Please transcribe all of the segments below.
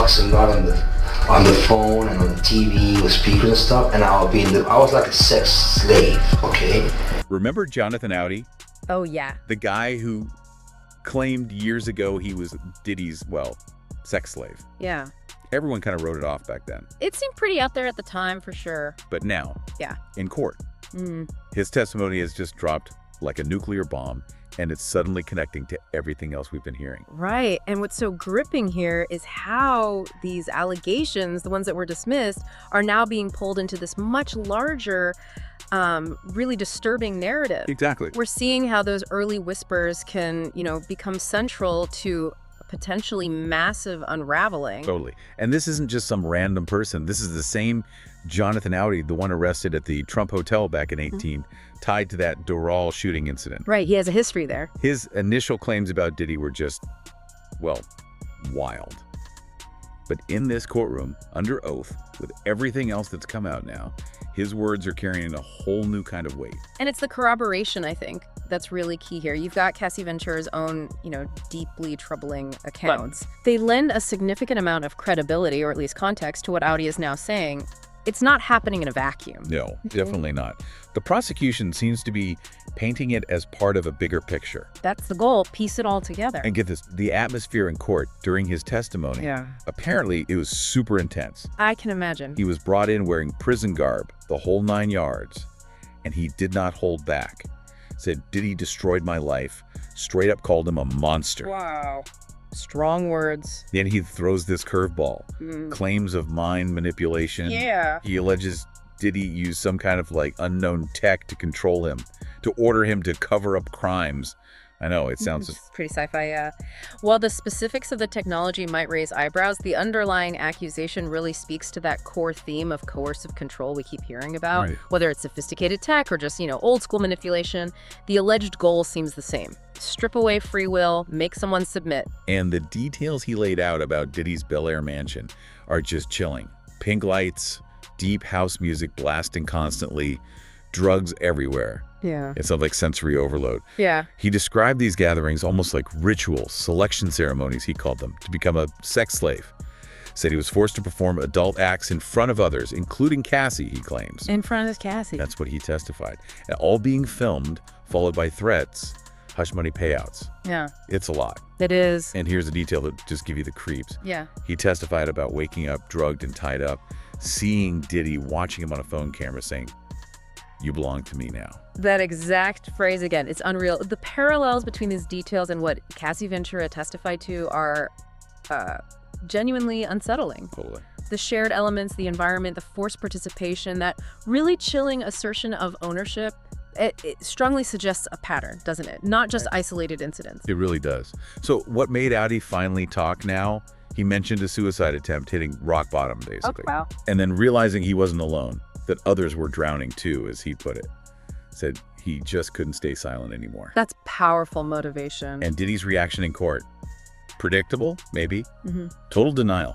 talks a lot on the phone and on the TV with speakers and stuff, and I was like a sex slave, okay? Remember Jonathan Audi? Oh, yeah. The guy who claimed years ago he was Diddy's, well, sex slave. Yeah. Everyone kind of wrote it off back then. It seemed pretty out there at the time, for sure. But now, yeah, in court, his testimony has just dropped like a nuclear bomb, and it's suddenly connecting to everything else we've been hearing. Right. And what's so gripping here is how these allegations, the ones that were dismissed, are now being pulled into this much larger, really disturbing narrative. Exactly. We're seeing how those early whispers can, become central to potentially massive unraveling. Totally. And this isn't just some random person. This is the same Jonathan Audi, the one arrested at the Trump Hotel back in 2018, tied to that Doral shooting incident. Right. He has a history there. His initial claims about Diddy were just, well, wild. But in this courtroom, under oath, with everything else that's come out now, his words are carrying a whole new kind of weight. And it's the corroboration, I think, that's really key here. You've got Cassie Ventura's own, deeply troubling accounts. They lend a significant amount of credibility, or at least context, to what Audi is now saying. It's not happening in a vacuum. No, definitely not. The prosecution seems to be painting it as part of a bigger picture. That's the goal, piece it all together. And get this, the atmosphere in court during his testimony, apparently it was super intense. I can imagine. He was brought in wearing prison garb, the whole 9 yards, and he did not hold back. Said, Diddy destroyed my life, straight up called him a monster. Wow. Strong words. Then he throws this curveball, claims of mind manipulation. Yeah. He alleges Diddy used some kind of unknown tech to control him, to order him to cover up crimes. I know, it sounds It's pretty sci-fi, yeah. While the specifics of the technology might raise eyebrows, the underlying accusation really speaks to that core theme of coercive control we keep hearing about. Right. Whether it's sophisticated tech or just, old school manipulation, the alleged goal seems the same. Strip away free will, make someone submit. And the details he laid out about Diddy's Bel Air mansion are just chilling. Pink lights, deep house music blasting constantly, drugs everywhere. Yeah. It sounds like sensory overload. Yeah. He described these gatherings almost like rituals, selection ceremonies, he called them, to become a sex slave. Said he was forced to perform adult acts in front of others, including Cassie, he claims. In front of Cassie. That's what he testified. And all being filmed, followed by threats, hush money payouts. Yeah. It's a lot. It is. And here's a detail that just give you the creeps. Yeah. He testified about waking up drugged and tied up, seeing Diddy, watching him on a phone camera, saying, "You belong to me now." That exact phrase again, it's unreal. The parallels between these details and what Cassie Ventura testified to are genuinely unsettling. Totally. The shared elements, the environment, the forced participation, that really chilling assertion of ownership, it strongly suggests a pattern, doesn't it? Not just isolated incidents. It really does. So what made Audi finally talk now? He mentioned a suicide attempt hitting rock bottom, basically. Oh, wow. And then realizing he wasn't alone, that others were drowning too, as he put it. Said he just couldn't stay silent anymore. That's powerful motivation. And Diddy's reaction in court? Predictable, maybe. Total denial.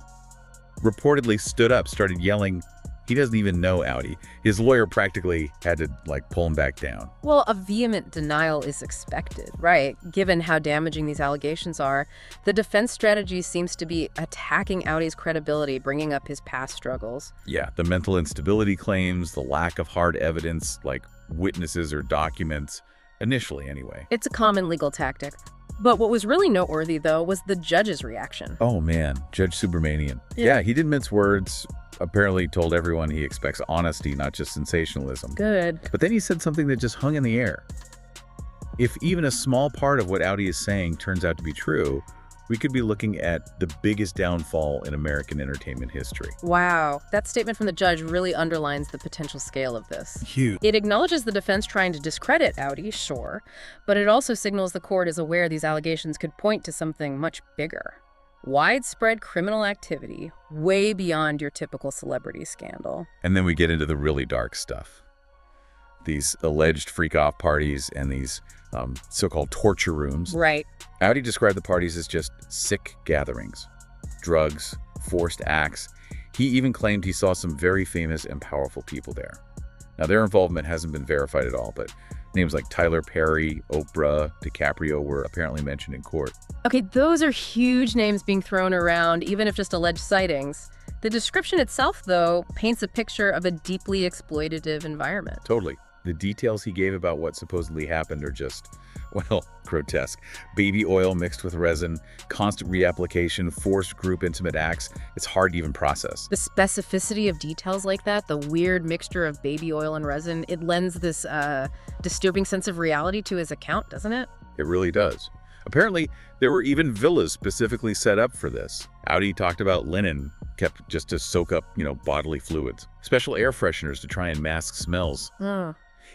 Reportedly stood up, started yelling. He doesn't even know Audi. His lawyer practically had to pull him back down. Well, a vehement denial is expected, right? Given how damaging these allegations are, the defense strategy seems to be attacking Audi's credibility, bringing up his past struggles. Yeah, the mental instability claims, the lack of hard evidence like witnesses or documents, initially anyway. It's a common legal tactic. But what was really noteworthy, though, was the judge's reaction. Oh man, Judge Subramanian. Yeah, he didn't mince words. Apparently told everyone he expects honesty, not just sensationalism. Good. But then he said something that just hung in the air. If even a small part of what Audi is saying turns out to be true, we could be looking at the biggest downfall in American entertainment history. Wow. That statement from the judge really underlines the potential scale of this. Huge. It acknowledges the defense trying to discredit Audi, sure, but it also signals the court is aware these allegations could point to something much bigger. Widespread criminal activity, way beyond your typical celebrity scandal. And then we get into the really dark stuff. These alleged freak-off parties and these so-called torture rooms. Right. Audi described the parties as just sick gatherings, drugs, forced acts. He even claimed he saw some very famous and powerful people there. Now, their involvement hasn't been verified at all, but Names like Tyler Perry, Oprah, DiCaprio were apparently mentioned in court. Okay, those are huge names being thrown around, even if just alleged sightings. The description itself, though, paints a picture of a deeply exploitative environment. Totally. The details he gave about what supposedly happened are just, well, grotesque. Baby oil mixed with resin, constant reapplication, forced group intimate acts. It's hard to even process. The specificity of details like that, the weird mixture of baby oil and resin, it lends this disturbing sense of reality to his account, doesn't it? It really does. Apparently, there were even villas specifically set up for this. Audi talked about linen kept just to soak up, bodily fluids. Special air fresheners to try and mask smells.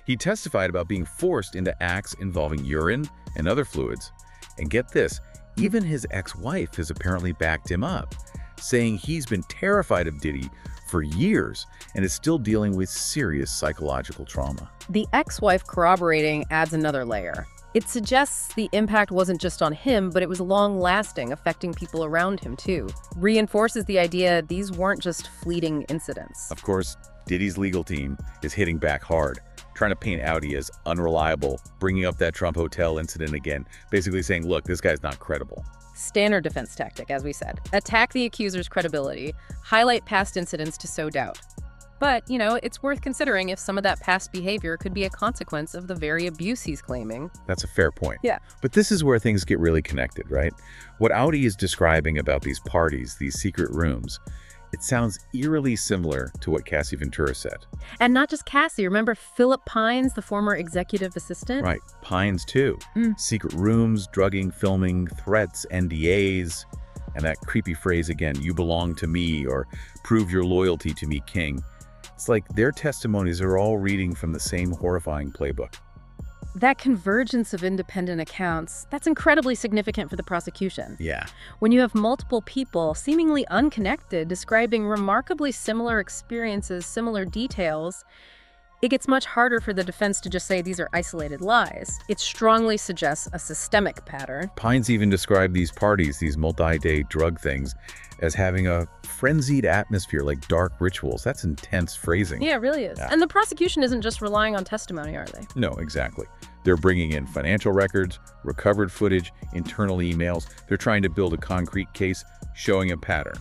He testified about being forced into acts involving urine and other fluids. And get this, even his ex-wife has apparently backed him up, saying he's been terrified of Diddy for years and is still dealing with serious psychological trauma. The ex-wife corroborating adds another layer. It suggests the impact wasn't just on him, but it was long-lasting, affecting people around him too. Reinforces the idea these weren't just fleeting incidents. Of course, Diddy's legal team is hitting back hard, trying to paint Audi as unreliable, bringing up that Trump hotel incident again, basically saying, look, this guy's not credible. Standard defense tactic, as we said. Attack the accuser's credibility, highlight past incidents to sow doubt. But, it's worth considering if some of that past behavior could be a consequence of the very abuse he's claiming. That's a fair point. Yeah. But this is where things get really connected, right? What Audi is describing about these parties, these secret rooms, it sounds eerily similar to what Cassie Ventura said. And not just Cassie. Remember Philip Pines, the former executive assistant? Right. Pines, too. Secret rooms, drugging, filming, threats, NDAs, and that creepy phrase again, you belong to me, or prove your loyalty to me, king. It's like their testimonies are all reading from the same horrifying playbook. That convergence of independent accounts, that's incredibly significant for the prosecution. Yeah. When you have multiple people, seemingly unconnected, describing remarkably similar experiences, similar details, it gets much harder for the defense to just say these are isolated lies. It strongly suggests a systemic pattern. Pines even described these parties, these multi-day drug things, as having a frenzied atmosphere, like dark rituals. That's intense phrasing. Yeah, it really is. Yeah. And the prosecution isn't just relying on testimony, are they? No, exactly. They're bringing in financial records, recovered footage, internal emails. They're trying to build a concrete case showing a pattern.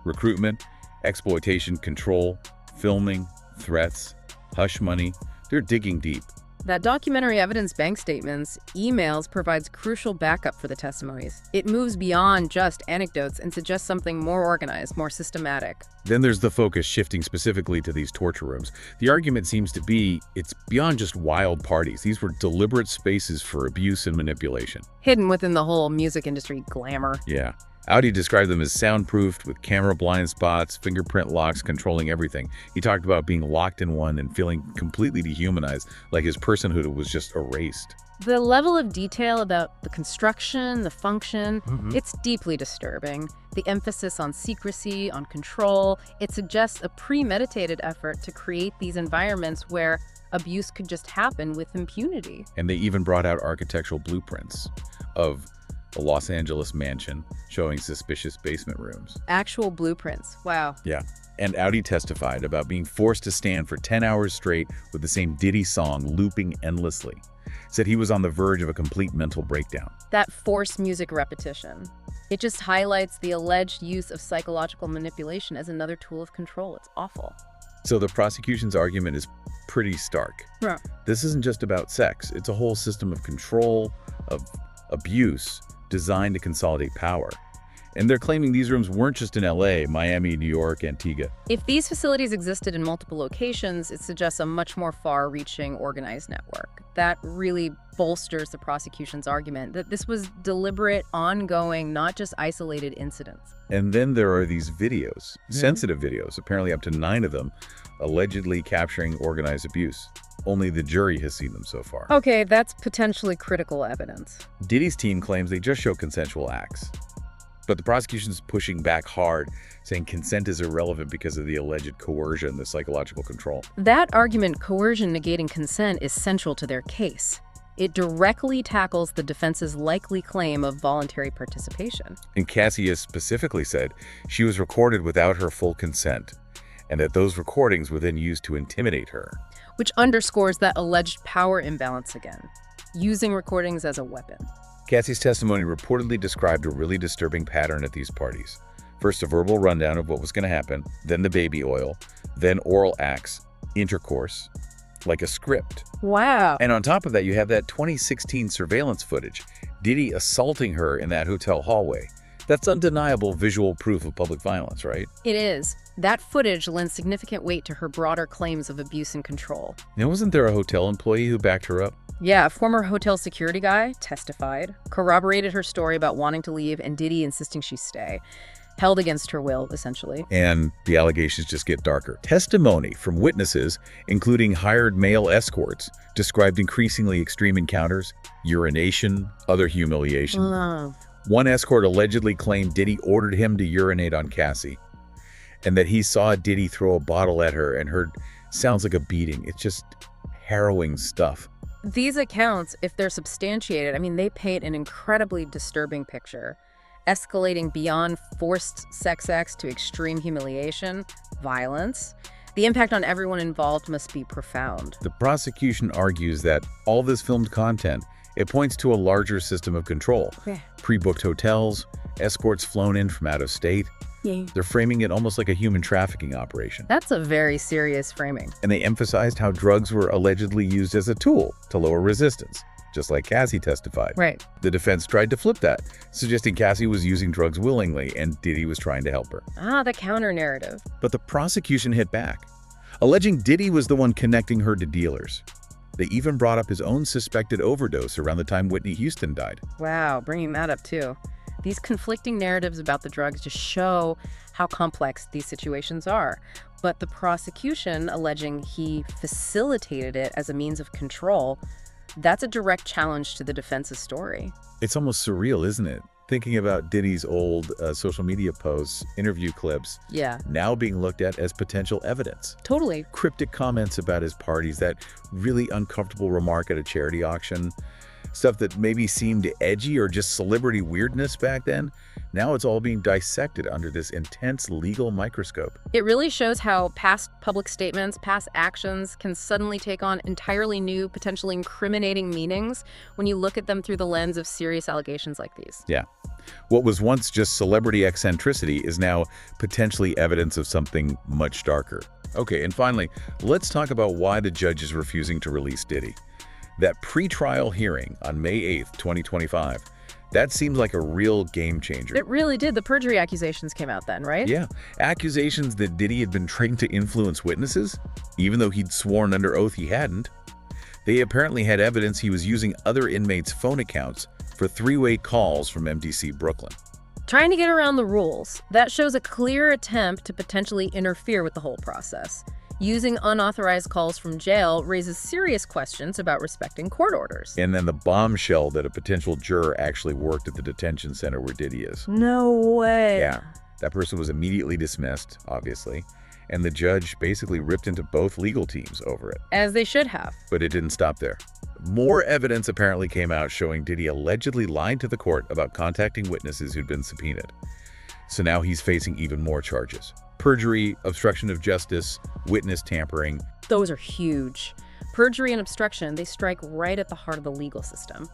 Recruitment, exploitation, control, filming, threats, hush money. They're digging deep. That documentary evidence bank statements, emails, provides crucial backup for the testimonies. It moves beyond just anecdotes and suggests something more organized, more systematic. Then there's the focus shifting specifically to these torture rooms. The argument seems to be it's beyond just wild parties. These were deliberate spaces for abuse and manipulation. Hidden within the whole music industry glamour. Yeah. Audi described them as soundproofed with camera blind spots, fingerprint locks controlling everything. He talked about being locked in one and feeling completely dehumanized, like his personhood was just erased. The level of detail about the construction, the function, it's deeply disturbing. The emphasis on secrecy, on control, it suggests a premeditated effort to create these environments where abuse could just happen with impunity. And they even brought out architectural blueprints of a Los Angeles mansion showing suspicious basement rooms. Actual blueprints. Wow. Yeah. And Audi testified about being forced to stand for 10 hours straight with the same Diddy song looping endlessly. Said he was on the verge of a complete mental breakdown. That forced music repetition. It just highlights the alleged use of psychological manipulation as another tool of control. It's awful. So the prosecution's argument is pretty stark. Yeah. This isn't just about sex. It's a whole system of control, of abuse, designed to consolidate power. And they're claiming these rooms weren't just in LA, Miami, New York, Antigua. If these facilities existed in multiple locations, it suggests a much more far-reaching organized network. That really bolsters the prosecution's argument that this was deliberate, ongoing, not just isolated incidents. And then there are these videos, sensitive videos, apparently up to 9 of them, allegedly capturing organized abuse. Only the jury has seen them so far. Okay, that's potentially critical evidence. Diddy's team claims they just show consensual acts. But the prosecution's pushing back hard, saying consent is irrelevant because of the alleged coercion, the psychological control. That argument, coercion negating consent, is central to their case. It directly tackles the defense's likely claim of voluntary participation. And Cassie has specifically said she was recorded without her full consent, and that those recordings were then used to intimidate her. which underscores that alleged power imbalance again, using recordings as a weapon. Cassie's testimony reportedly described a really disturbing pattern at these parties. First, a verbal rundown of what was going to happen, then the baby oil, then oral acts, intercourse, like a script. Wow. And on top of that, you have that 2016 surveillance footage, Diddy assaulting her in that hotel hallway. That's undeniable visual proof of public violence, right? It is. That footage lends significant weight to her broader claims of abuse and control. Now, wasn't there a hotel employee who backed her up? Yeah, a former hotel security guy testified, corroborated her story about wanting to leave and Diddy insisting she stay. Held against her will, essentially. And the allegations just get darker. Testimony from witnesses, including hired male escorts, described increasingly extreme encounters, urination, other humiliation. One escort allegedly claimed Diddy ordered him to urinate on Cassie, and that he saw Diddy throw a bottle at her and heard sounds like a beating. It's just harrowing stuff. These accounts, if they're substantiated, I mean, they paint an incredibly disturbing picture, escalating beyond forced sex acts to extreme humiliation, violence. The impact on everyone involved must be profound. The prosecution argues that all this filmed content, it points to a larger system of control. Yeah. Pre-booked hotels, escorts flown in from out of state. Yeah. They're framing it almost like a human trafficking operation. That's a very serious framing. And they emphasized how drugs were allegedly used as a tool to lower resistance, just like Cassie testified. Right. The defense tried to flip that, suggesting Cassie was using drugs willingly and Diddy was trying to help her. The counter-narrative. But the prosecution hit back, alleging Diddy was the one connecting her to dealers. They even brought up his own suspected overdose around the time Whitney Houston died. Wow, bringing that up too. These conflicting narratives about the drugs just show how complex these situations are. But the prosecution alleging he facilitated it as a means of control, that's a direct challenge to the defense's story. It's almost surreal, isn't it? Thinking about Diddy's old social media posts, interview clips, Yeah. now being looked at as potential evidence. Totally. Cryptic comments about his parties, that really uncomfortable remark at a charity auction, stuff that maybe seemed edgy or just celebrity weirdness back then. Now it's all being dissected under this intense legal microscope. It really shows how past public statements, past actions can suddenly take on entirely new, potentially incriminating meanings when you look at them through the lens of serious allegations like these. Yeah. What was once just celebrity eccentricity is now potentially evidence of something much darker. Okay, and finally, let's talk about why the judge is refusing to release Diddy. That pre-trial hearing on May 8th, 2025, that seemed like a real game changer. It really did. The perjury accusations came out then, right? Yeah, accusations that Diddy had been trained to influence witnesses, even though he'd sworn under oath he hadn't. They apparently had evidence he was using other inmates' phone accounts for three-way calls from MDC Brooklyn. Trying to get around the rules. That shows a clear attempt to potentially interfere with the whole process. Using unauthorized calls from jail raises serious questions about respecting court orders. And then the bombshell that a potential juror actually worked at the detention center where Diddy is. No way. Yeah, that person was immediately dismissed, obviously, and the judge basically ripped into both legal teams over it. As they should have. But it didn't stop there. More evidence apparently came out showing Diddy allegedly lied to the court about contacting witnesses who'd been subpoenaed. So now he's facing even more charges. Perjury, obstruction of justice, witness tampering. Those are huge. Perjury and obstruction, they strike right at the heart of the legal system.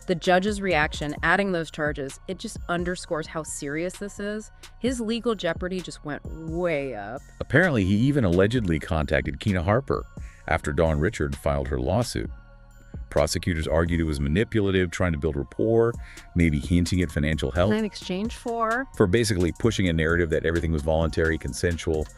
The judge's reaction, adding those charges, it just underscores how serious this is. His legal jeopardy just went way up. Apparently, he even allegedly contacted Keena Harper after Dawn Richard filed her lawsuit. Prosecutors argued it was manipulative, trying to build rapport, maybe hinting at financial help. In exchange for basically pushing a narrative that everything was voluntary, consensual.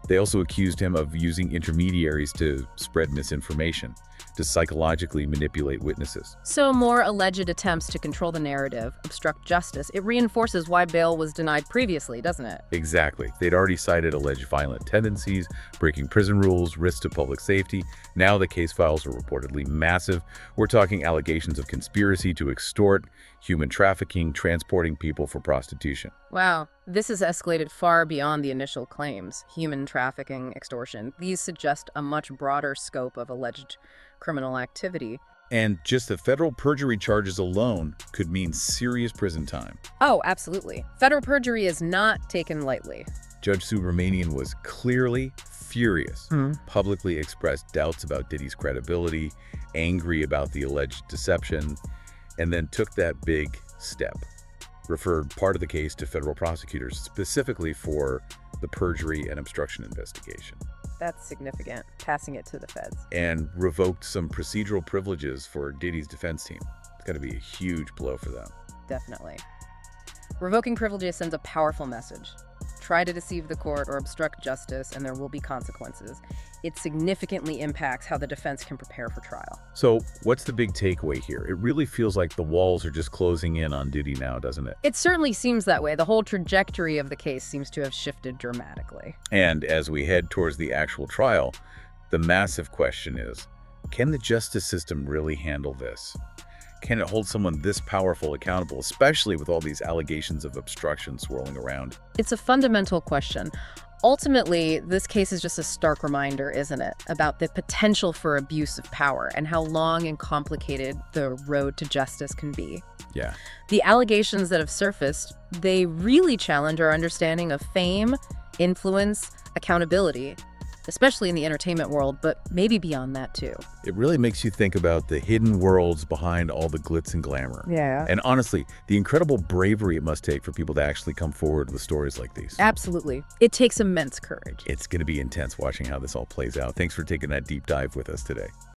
They also accused him of using intermediaries to spread misinformation, to psychologically manipulate witnesses. So more alleged attempts to control the narrative, obstruct justice. It reinforces why bail was denied previously, doesn't it? Exactly. They'd already cited alleged violent tendencies, breaking prison rules, risks to public safety. Now the case files are reportedly massive. We're talking allegations of conspiracy to extort, human trafficking, transporting people for prostitution. Wow, this has escalated far beyond the initial claims. Human trafficking, extortion. These suggest a much broader scope of alleged criminal activity. And just the federal perjury charges alone could mean serious prison time. Oh, absolutely. Federal perjury is not taken lightly. Judge Subramanian was clearly furious, publicly expressed doubts about Diddy's credibility, angry about the alleged deception, and then took that big step. Referred part of the case to federal prosecutors, specifically for the perjury and obstruction investigation. That's significant, passing it to the feds. And revoked some procedural privileges for Diddy's defense team. It's got to be a huge blow for them. Definitely. Revoking privileges sends a powerful message. Try to deceive the court or obstruct justice, and there will be consequences. It significantly impacts how the defense can prepare for trial. So what's the big takeaway here? It really feels like the walls are just closing in on Diddy now, doesn't it? It certainly seems that way. The whole trajectory of the case seems to have shifted dramatically. And as we head towards the actual trial, the massive question is, can the justice system really handle this? Can it hold someone this powerful accountable, especially with all these allegations of obstruction swirling around? It's a fundamental question. Ultimately, this case is just a stark reminder, isn't it, about the potential for abuse of power and how long and complicated the road to justice can be. Yeah. The allegations that have surfaced, they really challenge our understanding of fame, influence, accountability, especially in the entertainment world, but maybe beyond that too. It really makes you think about the hidden worlds behind all the glitz and glamour. Yeah. And honestly, the incredible bravery it must take for people to actually come forward with stories like these. Absolutely. It takes immense courage. It's going to be intense watching how this all plays out. Thanks for taking that deep dive with us today.